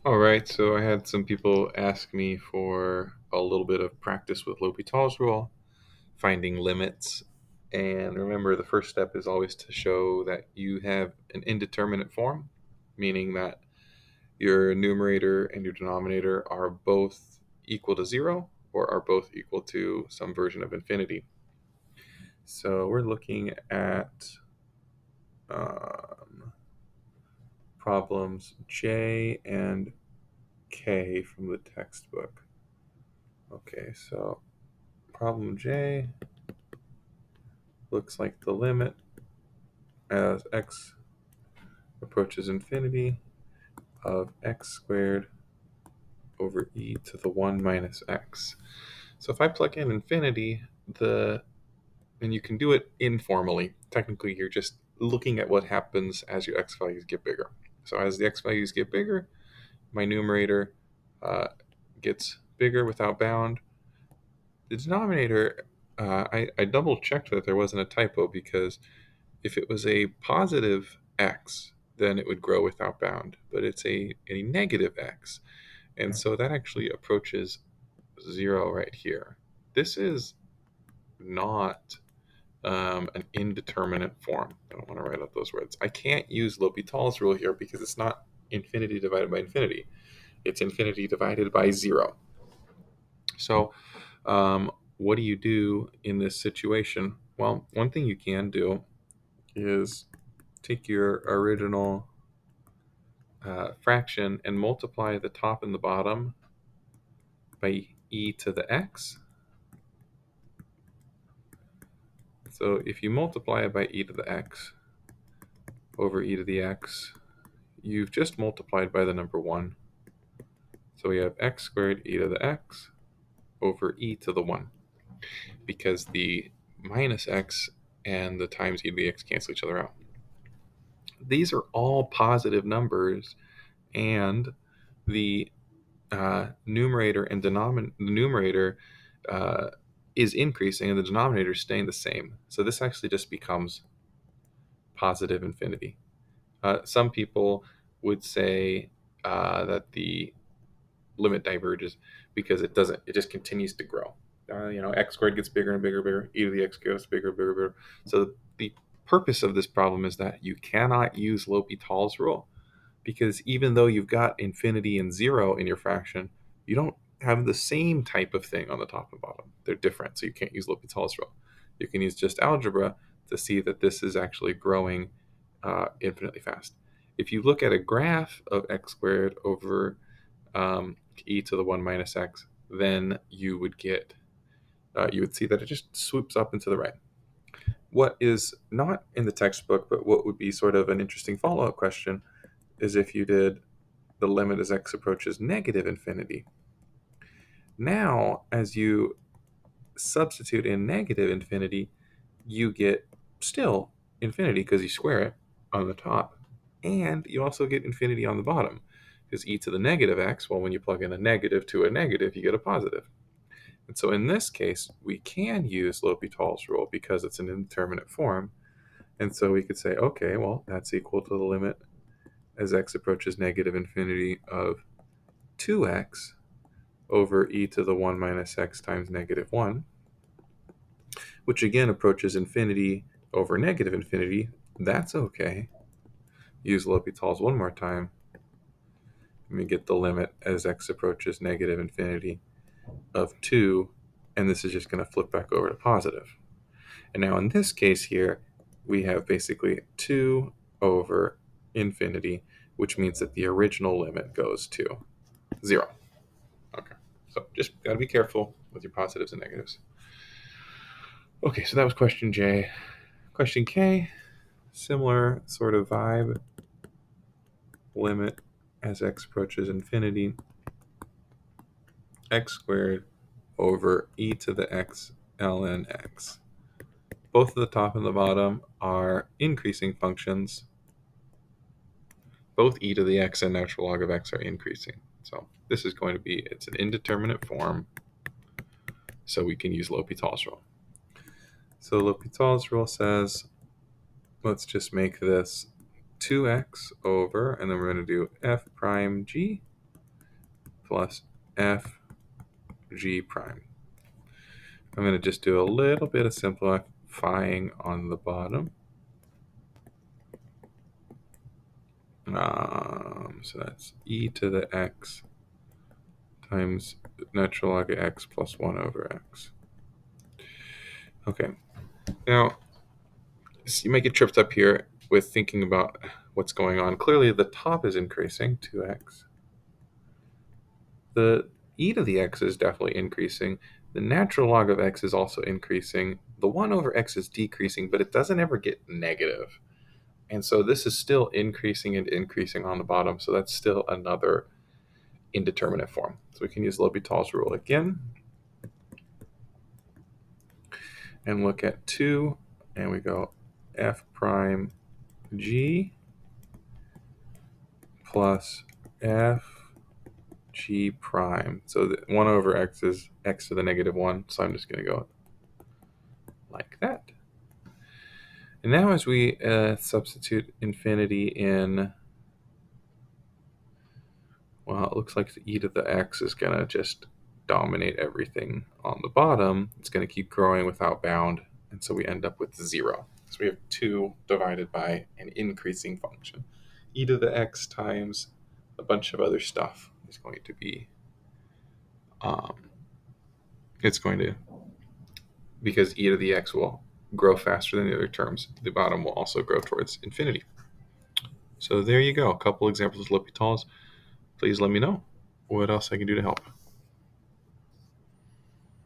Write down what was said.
All right, so I had some people ask me for a little bit of practice with L'Hopital's rule, finding limits. And remember, the first step is always to show that you have an indeterminate form, meaning that your numerator and your denominator are both equal to zero or are both equal to some version of infinity. So we're looking at um, problems J and K from the textbook. Okay, so problem J looks like the limit as x approaches infinity of x squared over e to the 1 minus x. So if I plug in infinity, and you can do it informally. Technically, you're just looking at what happens as your x values get bigger. So as the x values get bigger, my numerator gets bigger without bound. The denominator, I double checked that there wasn't a typo, because if it was a positive x, then it would grow without bound, but it's a negative x. And so that actually approaches zero right here. This is not an indeterminate form. I don't want to write out those words. I can't use L'Hopital's rule here because it's not infinity divided by infinity. It's infinity divided by zero. So what do you do in this situation? Well, one thing you can do is take your original fraction and multiply the top and the bottom by e to the x. So if you multiply it by e to the x over e to the x, you've just multiplied by the number 1. So we have x squared e to the x over e to the 1, because the minus x and the times e to the x cancel each other out. These are all positive numbers, and the numerator and numerator is increasing and the denominator is staying the same. So this actually just becomes positive infinity. Some people would say that the limit diverges because it doesn't. It just continues to grow. X squared gets bigger and bigger and bigger. E to the x goes bigger and bigger and bigger. So the purpose of this problem is that you cannot use L'Hopital's rule, because even though you've got infinity and zero in your fraction, you don't have the same type of thing on the top and bottom. They're different, so you can't use L'Hopital's rule. You can use just algebra to see that this is actually growing infinitely fast. If you look at a graph of x squared over e to the 1 minus x, then you would see that it just swoops up into the right. What is not in the textbook, but what would be sort of an interesting follow-up question, is if you did the limit as x approaches negative infinity. Now, as you substitute in negative infinity, you get still infinity because you square it on the top, and you also get infinity on the bottom, because e to the negative x, well, when you plug in a negative to a negative, you get a positive. And so in this case, we can use L'Hopital's rule because it's an indeterminate form. And so we could say, okay, well, that's equal to the limit as x approaches negative infinity of 2x over e to the 1 minus x times negative 1, which again approaches infinity over negative infinity. That's okay. Use L'Hopital's one more time. Let me get the limit as x approaches negative infinity of 2, and this is just going to flip back over to positive. And now in this case here, we have basically 2 over infinity, which means that the original limit goes to 0. Okay, so just got to be careful with your positives and negatives. Okay, so that was question J. Question K, similar sort of vibe. Limit as x approaches infinity, x squared over e to the x ln x. Both the top and the bottom are increasing functions. Both e to the x and natural log of x are increasing. So this is going to be, it's an indeterminate form, so we can use L'Hopital's rule. So L'Hopital's rule says, let's just make this 2x over, and then we're going to do f prime g plus f g prime. I'm going to just do a little bit of simplifying on the bottom. So that's e to the x times natural log of x plus 1 over x. Okay, now so you may get tripped up here with thinking about what's going on. Clearly the top is increasing, 2x. The e to the x is definitely increasing. The natural log of x is also increasing. The 1 over x is decreasing, but it doesn't ever get negative. And so this is still increasing and increasing on the bottom, so that's still another indeterminate form. So we can use L'Hopital's rule again and look at 2, and we go f prime g plus f g prime. So the 1 over x is x to the negative 1, so I'm just going to go like that. And now as we substitute infinity in, well, it looks like the e to the x is going to just dominate everything on the bottom. It's going to keep growing without bound, and so we end up with 0. So we have 2 divided by an increasing function. E to the x times a bunch of other stuff is going to be, it's going to, because e to the x will grow faster than the other terms, the bottom will also grow towards infinity. So there you go, a couple examples of L'Hopital's. Please let me know what else I can do to help.